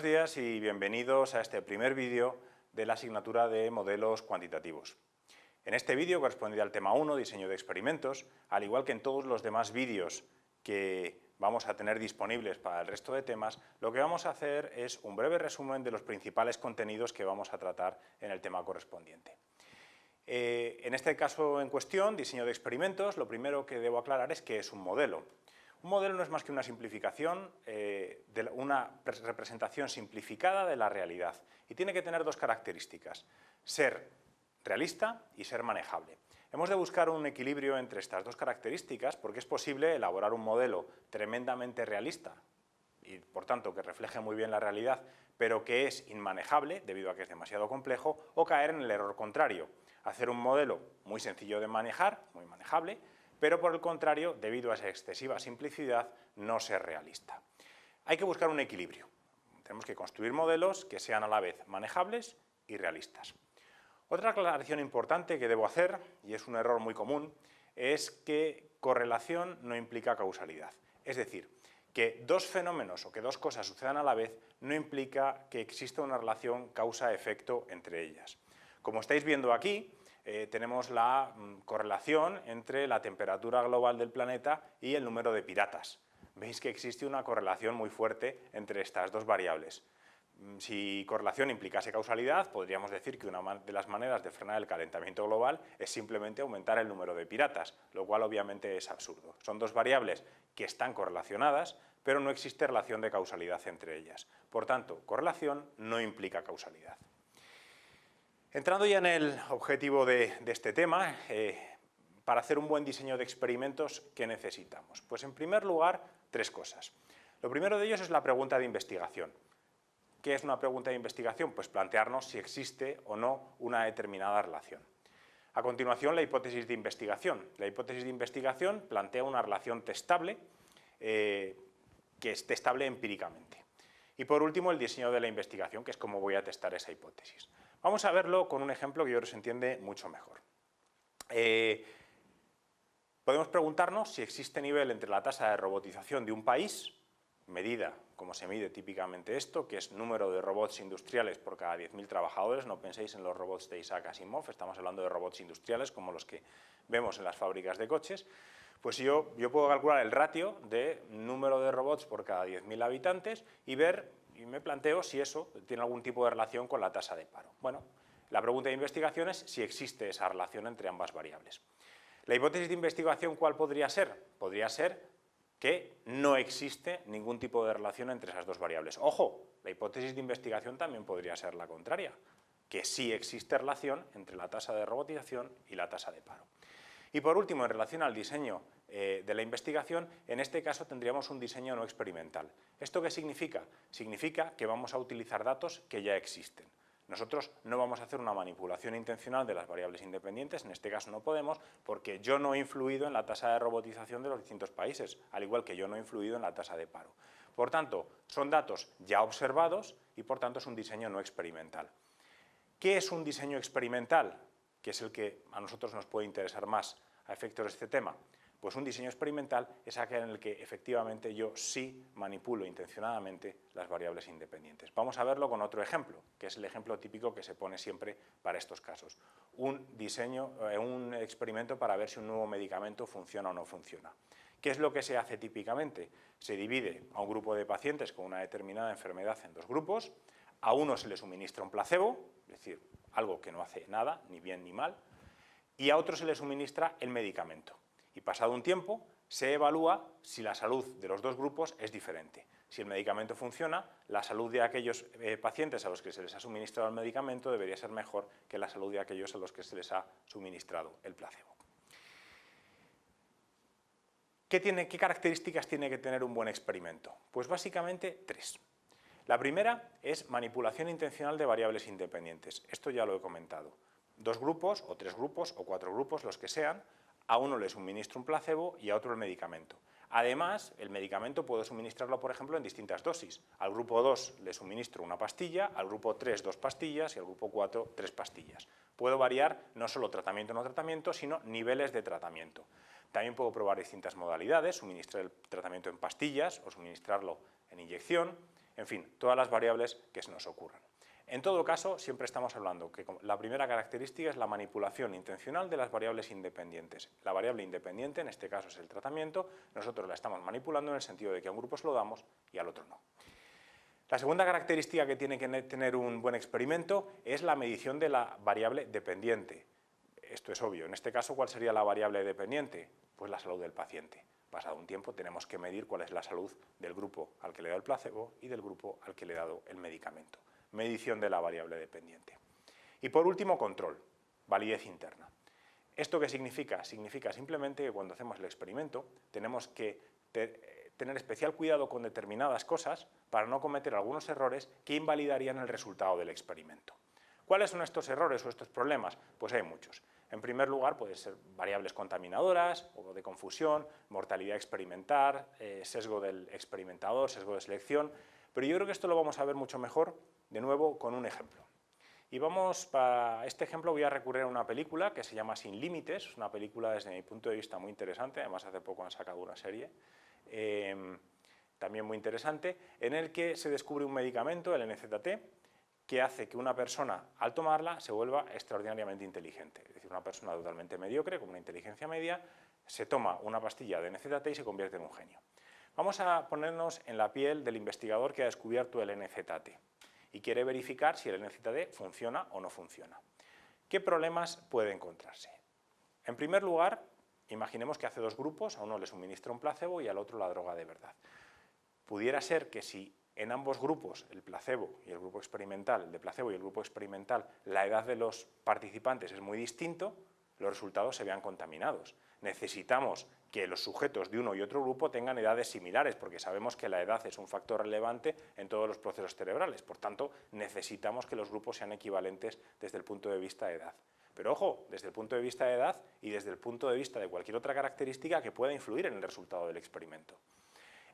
Buenos días y bienvenidos a este primer vídeo de la asignatura de modelos cuantitativos. En este vídeo, correspondiente al tema 1, diseño de experimentos, al igual que en todos los demás vídeos que vamos a tener disponibles para el resto de temas, lo que vamos a hacer es un breve resumen de los principales contenidos que vamos a tratar en el tema correspondiente. En este caso en cuestión, diseño de experimentos, lo primero que debo aclarar es qué es un modelo. Un modelo no es más que una simplificación, una representación simplificada de la realidad y tiene que tener dos características: ser realista y ser manejable. Hemos de buscar un equilibrio entre estas dos características porque es posible elaborar un modelo tremendamente realista y por tanto que refleje muy bien la realidad, pero que es inmanejable debido a que es demasiado complejo, o caer en el error contrario, hacer un modelo muy sencillo de manejar, muy manejable, pero por el contrario, debido a esa excesiva simplicidad, no ser realista. Hay que buscar un equilibrio. Tenemos que construir modelos que sean a la vez manejables y realistas. Otra aclaración importante que debo hacer, y es un error muy común, es que correlación no implica causalidad. Es decir, que dos fenómenos o que dos cosas sucedan a la vez no implica que exista una relación causa-efecto entre ellas. Como estáis viendo aquí, tenemos la correlación entre la temperatura global del planeta y el número de piratas. Veis que existe una correlación muy fuerte entre estas dos variables. Si correlación implicase causalidad, podríamos decir que una de las maneras de frenar el calentamiento global es simplemente aumentar el número de piratas, lo cual obviamente es absurdo. Son dos variables que están correlacionadas, pero no existe relación de causalidad entre ellas. Por tanto, correlación no implica causalidad. Entrando ya en el objetivo de este tema, para hacer un buen diseño de experimentos, ¿qué necesitamos? Pues en primer lugar, tres cosas. Lo primero de ellos es la pregunta de investigación. ¿Qué es una pregunta de investigación? Pues plantearnos si existe o no una determinada relación. A continuación, la hipótesis de investigación. La hipótesis de investigación plantea una relación testable, que es testable empíricamente. Y por último, el diseño de la investigación, que es cómo voy a testar esa hipótesis. Vamos a verlo con un ejemplo que yo creo que se entiende mucho mejor. Podemos preguntarnos si existe nivel entre la tasa de robotización de un país, medida como se mide típicamente esto, que es número de robots industriales por cada 10.000 trabajadores. No penséis en los robots de Isaac Asimov, estamos hablando de robots industriales como los que vemos en las fábricas de coches. Pues yo puedo calcular el ratio de número de robots por cada 10.000 habitantes y me planteo si eso tiene algún tipo de relación con la tasa de paro. Bueno, la pregunta de investigación es si existe esa relación entre ambas variables. La hipótesis de investigación, ¿cuál podría ser? Podría ser que no existe ningún tipo de relación entre esas dos variables. Ojo, la hipótesis de investigación también podría ser la contraria, que sí existe relación entre la tasa de robotización y la tasa de paro. Y por último, en relación al diseño de la investigación, en este caso tendríamos un diseño no experimental. ¿Esto qué significa? Significa que vamos a utilizar datos que ya existen. Nosotros no vamos a hacer una manipulación intencional de las variables independientes, en este caso no podemos, porque yo no he influido en la tasa de robotización de los distintos países, al igual que yo no he influido en la tasa de paro. Por tanto, son datos ya observados y por tanto es un diseño no experimental. ¿Qué es un diseño experimental? Que es el que a nosotros nos puede interesar más a efectos de este tema. Pues un diseño experimental es aquel en el que efectivamente yo sí manipulo intencionadamente las variables independientes. Vamos a verlo con otro ejemplo, que es el ejemplo típico que se pone siempre para estos casos. Un experimento para ver si un nuevo medicamento funciona o no funciona. ¿Qué es lo que se hace típicamente? Se divide a un grupo de pacientes con una determinada enfermedad en dos grupos. A uno se le suministra un placebo, es decir, algo que no hace nada, ni bien ni mal, y a otro se le suministra el medicamento. Y pasado un tiempo se evalúa si la salud de los dos grupos es diferente. Si el medicamento funciona, la salud de aquellos pacientes a los que se les ha suministrado el medicamento debería ser mejor que la salud de aquellos a los que se les ha suministrado el placebo. ¿Qué características tiene que tener un buen experimento? Pues básicamente tres. La primera es manipulación intencional de variables independientes. Esto ya lo he comentado. Dos grupos, o tres grupos, o cuatro grupos, los que sean, a uno le suministro un placebo y a otro el medicamento. Además, el medicamento puedo suministrarlo, por ejemplo, en distintas dosis. Al grupo 2 le suministro una pastilla, al grupo 3 2 pastillas y al grupo 4 3 pastillas. Puedo variar no solo tratamiento o no tratamiento, sino niveles de tratamiento. También puedo probar distintas modalidades, suministrar el tratamiento en pastillas o suministrarlo en inyección. en fin, todas las variables que se nos ocurran. En todo caso, siempre estamos hablando que la primera característica es la manipulación intencional de las variables independientes. La variable independiente, en este caso es el tratamiento, nosotros la estamos manipulando en el sentido de que a un grupo se lo damos y al otro no. La segunda característica que tiene que tener un buen experimento es la medición de la variable dependiente. Esto es obvio. En este caso, ¿cuál sería la variable dependiente? Pues la salud del paciente. Pasado un tiempo tenemos que medir cuál es la salud del grupo al que le he dado el placebo y del grupo al que le he dado el medicamento. Medición de la variable dependiente. Y por último, control, validez interna. ¿Esto qué significa? Significa simplemente que cuando hacemos el experimento tenemos que tener especial cuidado con determinadas cosas para no cometer algunos errores que invalidarían el resultado del experimento. ¿Cuáles son estos errores o estos problemas? Pues hay muchos. En primer lugar, pueden ser variables contaminadoras o de confusión, mortalidad experimental, sesgo del experimentador, sesgo de selección, pero yo creo que esto lo vamos a ver mucho mejor, de nuevo, con un ejemplo. Y para este ejemplo voy a recurrir a una película que se llama Sin Límites, es una película desde mi punto de vista muy interesante, además hace poco han sacado una serie, también muy interesante, en el que se descubre un medicamento, el NZT, que hace que una persona, al tomarla, se vuelva extraordinariamente inteligente. Es decir, una persona totalmente mediocre, con una inteligencia media, se toma una pastilla de NZT y se convierte en un genio. Vamos a ponernos en la piel del investigador que ha descubierto el NZT y quiere verificar si el NZT funciona o no funciona. ¿Qué problemas puede encontrarse? En primer lugar, imaginemos que hace dos grupos, a uno le suministra un placebo y al otro la droga de verdad. Pudiera ser que si en ambos grupos, el placebo y el grupo experimental, el de placebo y el grupo experimental, la edad de los participantes es muy distinto, los resultados se vean contaminados. Necesitamos que los sujetos de uno y otro grupo tengan edades similares, porque sabemos que la edad es un factor relevante en todos los procesos cerebrales. Por tanto, necesitamos que los grupos sean equivalentes desde el punto de vista de edad. Pero ojo, desde el punto de vista de edad y desde el punto de vista de cualquier otra característica que pueda influir en el resultado del experimento.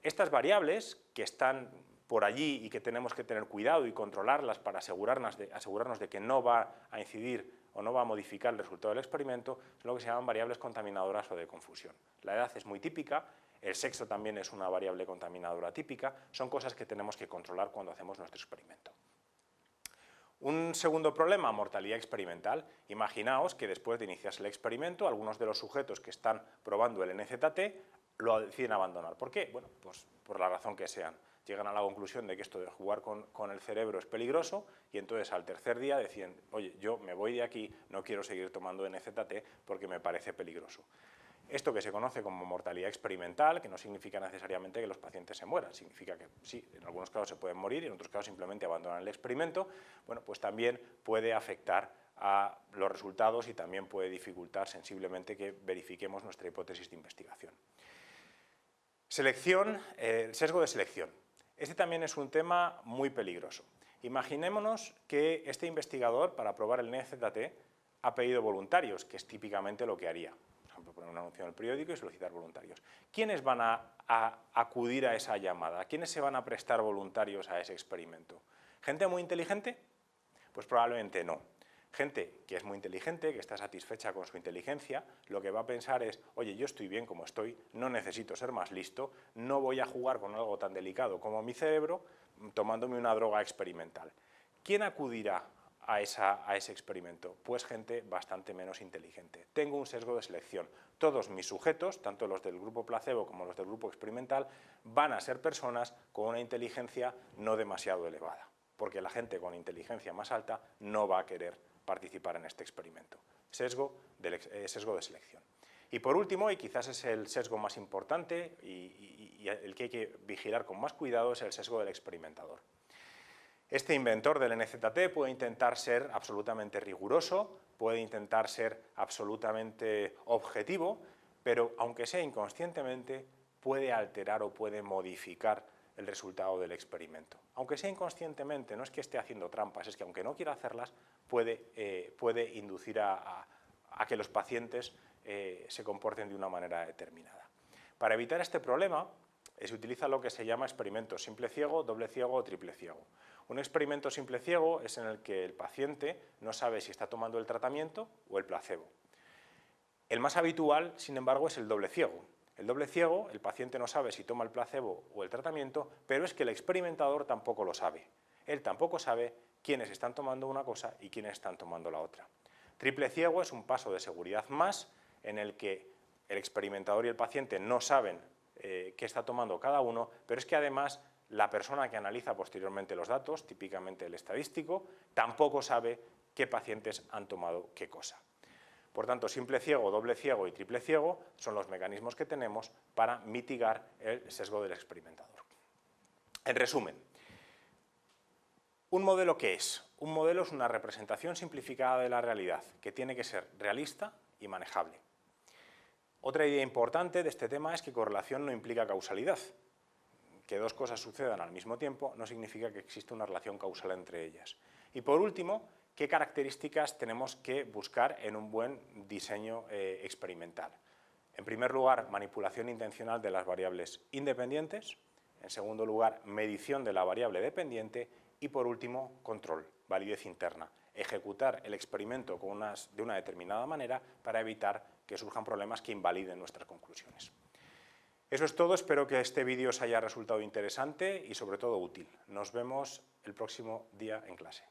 Estas variables que están por allí y que tenemos que tener cuidado y controlarlas para asegurarnos de que no va a incidir o no va a modificar el resultado del experimento, son lo que se llaman variables contaminadoras o de confusión. La edad es muy típica, el sexo también es una variable contaminadora típica, son cosas que tenemos que controlar cuando hacemos nuestro experimento. Un segundo problema, mortalidad experimental. Imaginaos que después de iniciarse el experimento, algunos de los sujetos que están probando el NZT lo deciden abandonar. ¿Por qué? Bueno, pues por la razón que sean. Llegan a la conclusión de que esto de jugar con el cerebro es peligroso y entonces al tercer día deciden, oye, yo me voy de aquí, no quiero seguir tomando NZT porque me parece peligroso. Esto que se conoce como mortalidad experimental, que no significa necesariamente que los pacientes se mueran, significa que sí, en algunos casos se pueden morir y en otros casos simplemente abandonan el experimento, bueno, pues también puede afectar a los resultados y también puede dificultar sensiblemente que verifiquemos nuestra hipótesis de investigación. Selección, el sesgo de selección. Este también es un tema muy peligroso. Imaginémonos que este investigador, para probar el NZT, ha pedido voluntarios, que es típicamente lo que haría. Por ejemplo, poner un anuncio en el periódico y solicitar voluntarios. ¿Quiénes van a acudir a esa llamada? ¿Quiénes se van a prestar voluntarios a ese experimento? ¿Gente muy inteligente? Pues probablemente no. Gente que es muy inteligente, que está satisfecha con su inteligencia, lo que va a pensar es, oye, yo estoy bien como estoy, no necesito ser más listo, no voy a jugar con algo tan delicado como mi cerebro tomándome una droga experimental. ¿Quién acudirá a ese experimento? Pues gente bastante menos inteligente. Tengo un sesgo de selección. Todos mis sujetos, tanto los del grupo placebo como los del grupo experimental, van a ser personas con una inteligencia no demasiado elevada, porque la gente con inteligencia más alta no va a querer participar en este experimento. Sesgo de selección. Y por último, y quizás es el sesgo más importante y el que hay que vigilar con más cuidado, es el sesgo del experimentador. Este inventor del NZT puede intentar ser absolutamente riguroso, puede intentar ser absolutamente objetivo, pero aunque sea inconscientemente, puede alterar o puede modificar el resultado del experimento. Aunque sea inconscientemente, no es que esté haciendo trampas, es que aunque no quiera hacerlas, puede inducir a que los pacientes se comporten de una manera determinada. Para evitar este problema, se utiliza lo que se llama experimento simple ciego, doble ciego o triple ciego. Un experimento simple ciego es en el que el paciente no sabe si está tomando el tratamiento o el placebo. El más habitual, sin embargo, es el doble ciego. El doble ciego, el paciente no sabe si toma el placebo o el tratamiento, pero es que el experimentador tampoco lo sabe. Él tampoco sabe quiénes están tomando una cosa y quiénes están tomando la otra. Triple ciego es un paso de seguridad más en el que el experimentador y el paciente no saben qué está tomando cada uno, pero es que además la persona que analiza posteriormente los datos, típicamente el estadístico, tampoco sabe qué pacientes han tomado qué cosa. Por tanto, simple ciego, doble ciego y triple ciego son los mecanismos que tenemos para mitigar el sesgo del experimentador. En resumen, ¿un modelo qué es? Un modelo es una representación simplificada de la realidad, que tiene que ser realista y manejable. Otra idea importante de este tema es que correlación no implica causalidad. Que dos cosas sucedan al mismo tiempo no significa que exista una relación causal entre ellas. Y por último, ¿qué características tenemos que buscar en un buen diseño experimental? En primer lugar, manipulación intencional de las variables independientes. En segundo lugar, medición de la variable dependiente. Y por último, control, validez interna. Ejecutar el experimento de una determinada manera para evitar que surjan problemas que invaliden nuestras conclusiones. Eso es todo, espero que este vídeo os haya resultado interesante y sobre todo útil. Nos vemos el próximo día en clase.